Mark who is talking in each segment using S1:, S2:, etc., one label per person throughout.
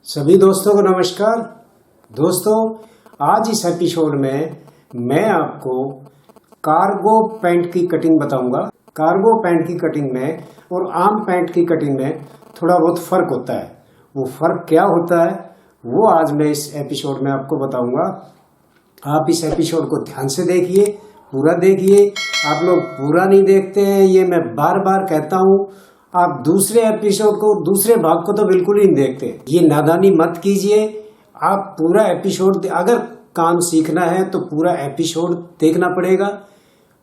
S1: सभी दोस्तों को नमस्कार। दोस्तों, आज इस एपिसोड में मैं आपको कार्गो पैंट की कटिंग बताऊंगा। कार्गो पैंट की कटिंग में और आम पैंट की कटिंग में थोड़ा बहुत फर्क होता है। वो फर्क क्या होता है वो आज मैं इस एपिसोड में आपको बताऊंगा। आप इस एपिसोड को ध्यान से देखिए, पूरा देखिए। आप लोग पूरा नहीं देखते हैं, ये मैं बार बार कहता हूँ। आप दूसरे एपिसोड को, दूसरे भाग को तो बिल्कुल ही नहीं देखते। ये नादानी मत कीजिए। आप पूरा एपिसोड, अगर काम सीखना है तो पूरा एपिसोड देखना पड़ेगा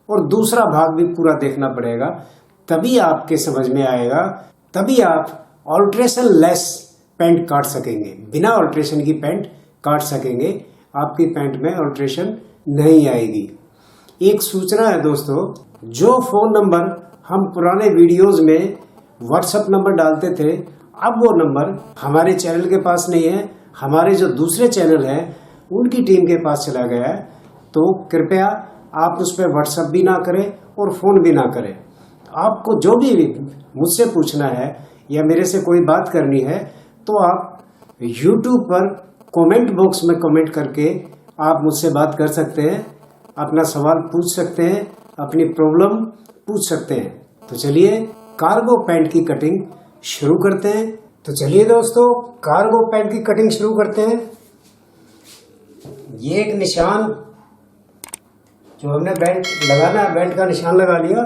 S1: और दूसरा भाग भी पूरा देखना पड़ेगा, तभी आपके समझ में आएगा। तभी आप ऑल्ट्रेशन लेस पैंट काट सकेंगे। बिना ऑल्ट्रेशन की पैंट काट सकेंगे। आपकी पैंट में ऑल्ट्रेशन नहीं आएगी। एक सूचना है दोस्तों, जो फोन नंबर हम पुराने वीडियोस में व्हाट्सएप नंबर डालते थे, अब वो नंबर हमारे चैनल के पास नहीं है। हमारे जो दूसरे चैनल हैं उनकी टीम के पास चला गया है। तो कृपया आप उस पर व्हाट्सएप भी ना करें और फ़ोन भी ना करें। आपको जो भी मुझसे पूछना है या मेरे से कोई बात करनी है तो आप YouTube पर कमेंट बॉक्स में कमेंट करके आप मुझसे बात कर सकते हैं, अपना सवाल पूछ सकते हैं, अपनी प्रॉब्लम पूछ सकते हैं। तो चलिए कार्गो पैंट की कटिंग शुरू करते हैं। तो चलिए दोस्तों, कार्गो पैंट की कटिंग शुरू करते हैं। ये एक निशान जो हमने बेल्ट लगाना है, बेल्ट का निशान लगा लिया।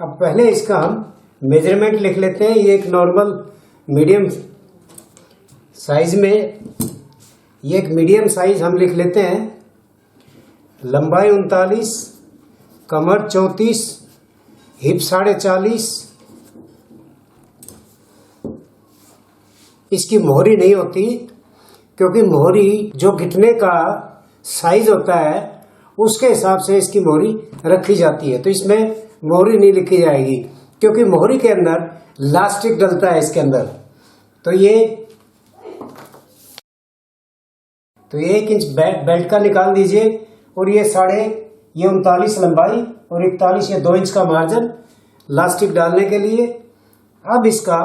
S1: अब पहले इसका हम मेजरमेंट लिख लेते हैं। ये एक नॉर्मल मीडियम साइज में, ये एक मीडियम साइज हम लिख लेते हैं। लंबाई 39, कमर 34, हिप 40.5। इसकी मोहरी नहीं होती, क्योंकि मोहरी जो घिटने का साइज होता है उसके हिसाब से इसकी मोहरी रखी जाती है। तो इसमें मोहरी नहीं लिखी जाएगी, क्योंकि मोहरी के अंदर लास्टिक डलता है इसके अंदर। तो ये 1 इंच बेल्ट का निकाल दीजिए और ये 39 लंबाई और 41 ये 2 इंच का मार्जिन लास्टिक डालने के लिए। अब इसका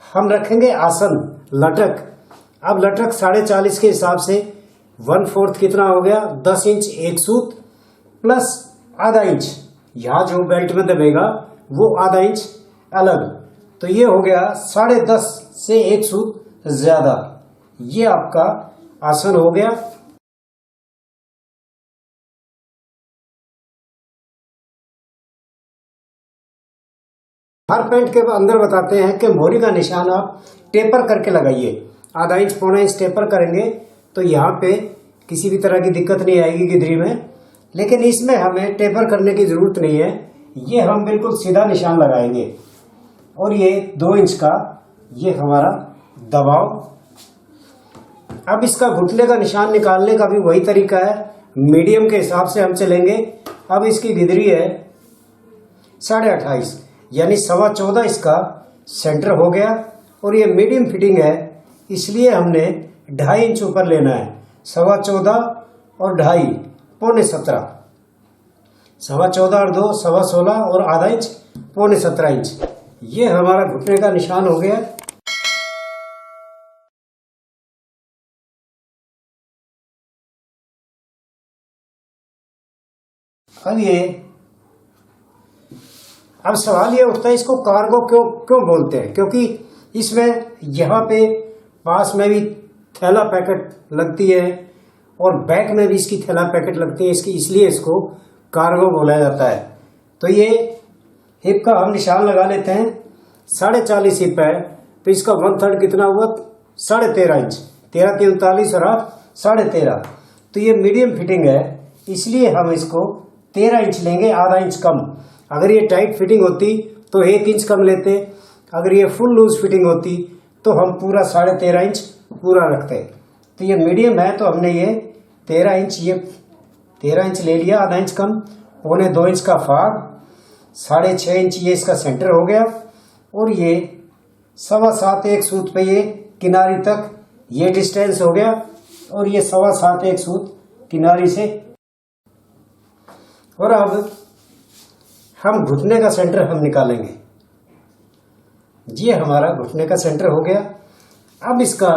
S1: हम रखेंगे आसन, लटक। अब लटक 40.5 के हिसाब से 1/4 कितना हो गया, 10 इंच एक सूत प्लस आधा इंच यहाँ जो बेल्ट में दबेगा वो आधा इंच अलग। तो ये हो गया 10.5 से एक सूत ज्यादा। ये आपका आसन हो गया। हर पैंट के अंदर बताते हैं कि मोहरी का निशान आप टेपर करके लगाइए। आधा इंच पौना इंच टेपर करेंगे तो यहाँ पे किसी भी तरह की दिक्कत नहीं आएगी गिदरी में। लेकिन इसमें हमें टेपर करने की जरूरत नहीं है। ये हम बिल्कुल सीधा निशान लगाएंगे और ये 2 इंच का ये हमारा दबाव। अब इसका घुटने का निशान निकालने का भी वही तरीका है, मीडियम के हिसाब से हम चलेंगे। अब इसकी गिदरी है 28.5, यानी 14.25 इसका सेंटर हो गया। और ये मीडियम फिटिंग है, इसलिए हमने 2.5 इंच ऊपर लेना है। 14.25 और 2.5 पौने 17, 14.25 और 2 16.5 और आधा इंच पौने 17 इंच। ये हमारा घुटने का निशान हो गया। अब सवाल ये उठता है, इसको कार्गो क्यों बोलते हैं? क्योंकि इसमें यहाँ पे पास में भी थैला पैकेट लगती है और बैक में भी इसकी थैला पैकेट लगती है, इसलिए इसको कार्गो बोला जाता है। तो ये हिप का हम निशान लगा लेते हैं। 40.5 हिप है तो इसका 1/3 कितना हुआ, 13.5 इंच। 13 3 39 और 8 13.5। तो ये मीडियम फिटिंग है, इसलिए हम इसको 13 इंच लेंगे, आधा इंच कम। अगर ये टाइट फिटिंग होती तो 1 इंच कम लेते। अगर ये फुल लूज फिटिंग होती तो हम पूरा 13.5 इंच पूरा रखते। तो ये मीडियम है तो हमने ये 13 इंच, ये 13 इंच ले लिया, आधा इंच कम। पौने 2 इंच का फाग, 6.5 इंच ये इसका सेंटर हो गया। और ये 7.25 एक सूत पे ये किनारी तक ये डिस्टेंस हो गया। और ये 7.25 एक सूत किनारी से। और अब हम घुटने का सेंटर हम निकालेंगे। ये हमारा घुटने का सेंटर हो गया। अब इसका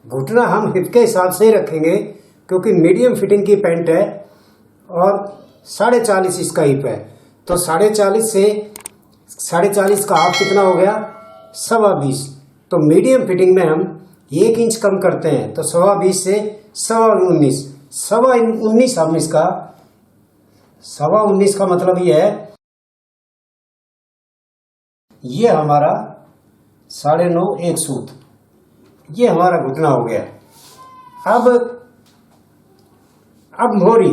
S1: घुटना हम हिप के हिसाब से ही रखेंगे, क्योंकि मीडियम फिटिंग की पैंट है और 40.5 इसका हिप है। तो 40.5 से 40.5 का हाफ कितना हो गया, 20.25। तो मीडियम फिटिंग में हम 1 इंच कम करते हैं, तो 20.25 से 19.25, 19.25 हम इसका 19.25 का मतलब ये है, ये हमारा 9.5 एक सूत, ये हमारा घुटना हो गया। अब मोहरी,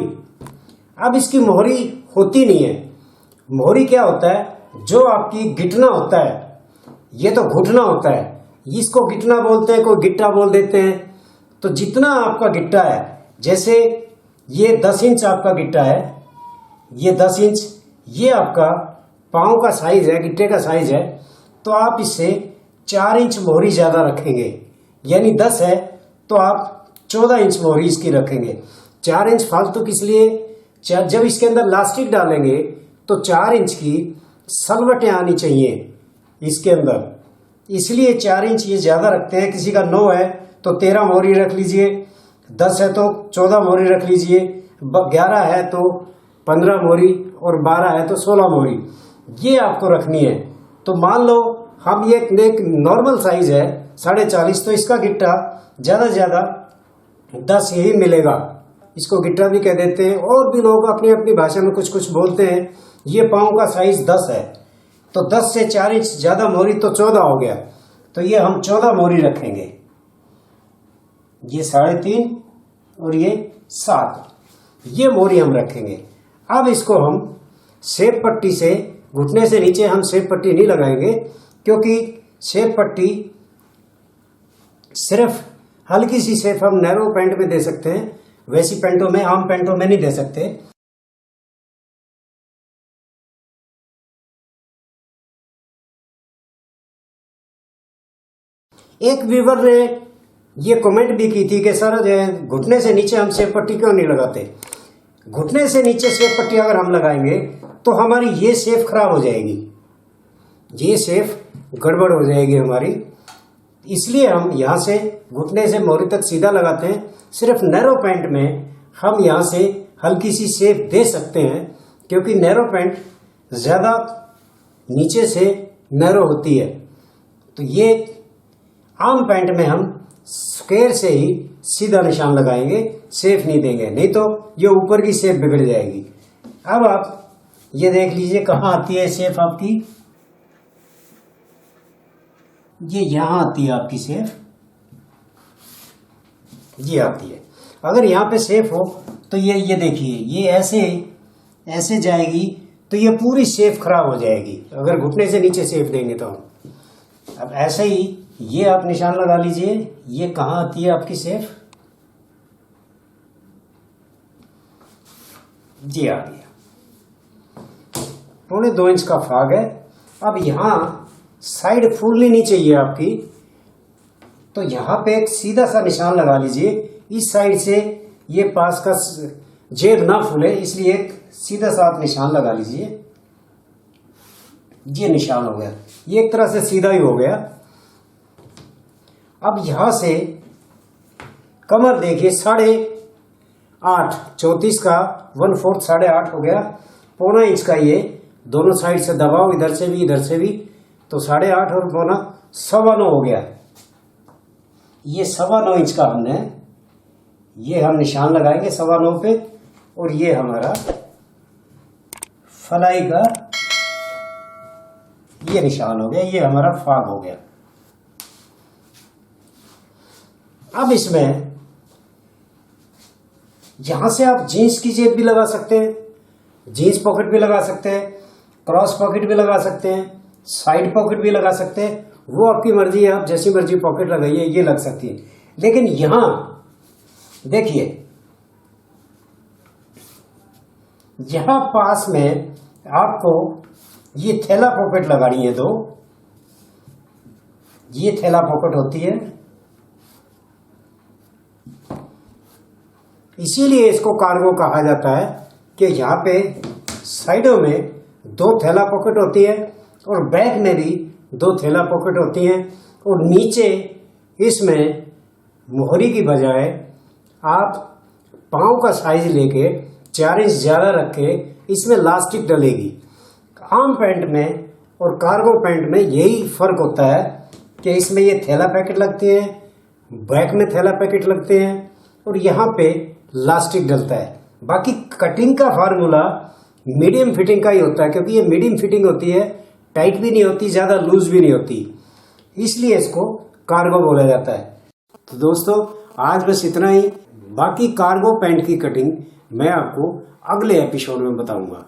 S1: अब इसकी मोहरी होती नहीं है। मोहरी क्या होता है, जो आपकी गिटना होता है, ये तो घुटना होता है, इसको गिटना बोलते हैं, कोई गिट्टा बोल देते हैं। तो जितना आपका गिट्टा है, जैसे ये 10 इंच आपका गिट्टा है, ये 10 इंच, ये आपका पाँव का साइज है, गिट्टे का साइज है, तो आप इससे 4 इंच मोहरी ज्यादा रखेंगे। यानी 10 है तो आप 14 इंच मोहरी इसकी रखेंगे। 4 इंच फालतू किस लिए, जब इसके अंदर लास्टिक डालेंगे तो 4 इंच की सलवटें आनी चाहिए इसके अंदर, इसलिए 4 इंच ये ज्यादा रखते हैं। किसी का 9 है तो 13 मोहरी रख लीजिए, 10 है तो 14 मोहरी रख लीजिए, 11 है तो 15 मोहरी और 12 है तो 16 मोहरी, ये आपको रखनी है। तो मान लो हम ये एक नॉर्मल साइज है 40.5, तो इसका गिट्टा ज्यादा से ज्यादा 10 यही मिलेगा। इसको गिट्टा भी कह देते हैं, और भी लोग अपनी अपनी भाषा में कुछ कुछ बोलते हैं। ये पाँव का साइज 10 है, तो 10 से 4 इंच ज्यादा मोहरी तो 14 हो गया, तो ये हम 14 मोहरी रखेंगे। ये 3.5 और ये 7, ये मोहरी हम रखेंगे। अब इसको हम सेब पट्टी से, घुटने से नीचे हम सेब पट्टी नहीं लगाएंगे, क्योंकि सेब पट्टी सिर्फ हल्की सी सेब हम नैरो पैंट में दे सकते हैं, वैसी पैंटों में, आम पैंटों में नहीं दे सकते। एक व्यूवर ने ये कमेंट भी की थी कि सर घुटने से नीचे हम सेब पट्टी क्यों नहीं लगाते। घुटने से नीचे सेब पट्टी अगर हम लगाएंगे तो हमारी ये सेफ खराब हो जाएगी, ये सेफ गड़बड़ हो जाएगी हमारी। इसलिए हम यहाँ से घुटने से मोहरी तक सीधा लगाते हैं। सिर्फ नैरो पैंट में हम यहाँ से हल्की सी सेफ दे सकते हैं, क्योंकि नैरो पैंट ज़्यादा नीचे से नैरो होती है। तो ये आम पैंट में हम स्क्वायर से ही सीधा निशान लगाएंगे, सेफ नहीं देंगे, नहीं तो ये ऊपर की सेफ बिगड़ जाएगी। अब आप ये देख लीजिए कहाँ आती है सेफ आपकी, ये यहाँ आती है आपकी सेफ, ये आती है। अगर यहाँ पे सेफ हो तो ये देखिए, ये ऐसे जाएगी, तो ये पूरी सेफ खराब हो जाएगी अगर घुटने से नीचे सेफ देंगे तो। अब ऐसे ही ये आप निशान लगा लीजिए, ये कहाँ आती है आपकी सेफ, ये आ गया। 2.25 इंच का फाग है। अब यहाँ साइड फूलनी नहीं चाहिए आपकी, तो यहाँ पे एक सीधा सा निशान लगा लीजिए। इस साइड से ये पास का जेब ना फूले, इसलिए एक सीधा सा आप निशान लगा लीजिए। ये निशान हो गया, ये एक तरह से सीधा ही हो गया। अब यहां से कमर देखिए 8.5, 34 का 1/4 8.5 हो गया। 0.25 इंच का ये दोनों साइड से दबाओ, इधर से भी इधर से भी, तो 8.5 और 0.25 9.25 हो गया। ये 9.25 इंच का हमने, ये हम निशान लगाएंगे 9.25 पे, और ये हमारा फलाई का ये निशान हो गया, ये हमारा फाग हो गया। अब इसमें यहां से आप जीन्स की जेब भी लगा सकते हैं, जीन्स पॉकेट भी लगा सकते हैं, क्रॉस पॉकेट भी लगा सकते हैं, साइड पॉकेट भी लगा सकते हैं, वो आपकी मर्जी है, आप जैसी मर्जी पॉकेट लगाइए, ये लग सकती है। लेकिन यहां देखिए, यहां पास में आपको ये थैला पॉकेट लगानी है, ये थैला पॉकेट होती है, इसीलिए इसको कार्गो कहा जाता है कि यहाँ पे साइडों में 2 थैला पॉकेट होती है और बैक में भी 2 थैला पॉकेट होती हैं, और नीचे इसमें मोहरी की बजाय आप पाँव का साइज लेके 4 इंच ज़्यादा रख के इसमें लास्टिक डलेगी। आम पैंट में और कार्गो पैंट में यही फर्क होता है कि इसमें ये थैला पैकेट लगते हैं, बैक में थैला पैकेट लगते हैं और यहाँ पे लास्टिक डलता है। बाकी कटिंग का फार्मूला मीडियम फिटिंग का ही होता है, क्योंकि ये मीडियम फिटिंग होती है, टाइट भी नहीं होती, ज़्यादा लूज भी नहीं होती, इसलिए इसको कार्गो बोला जाता है। तो दोस्तों आज बस इतना ही। बाकी कार्गो पैंट की कटिंग मैं आपको अगले एपिसोड में बताऊंगा।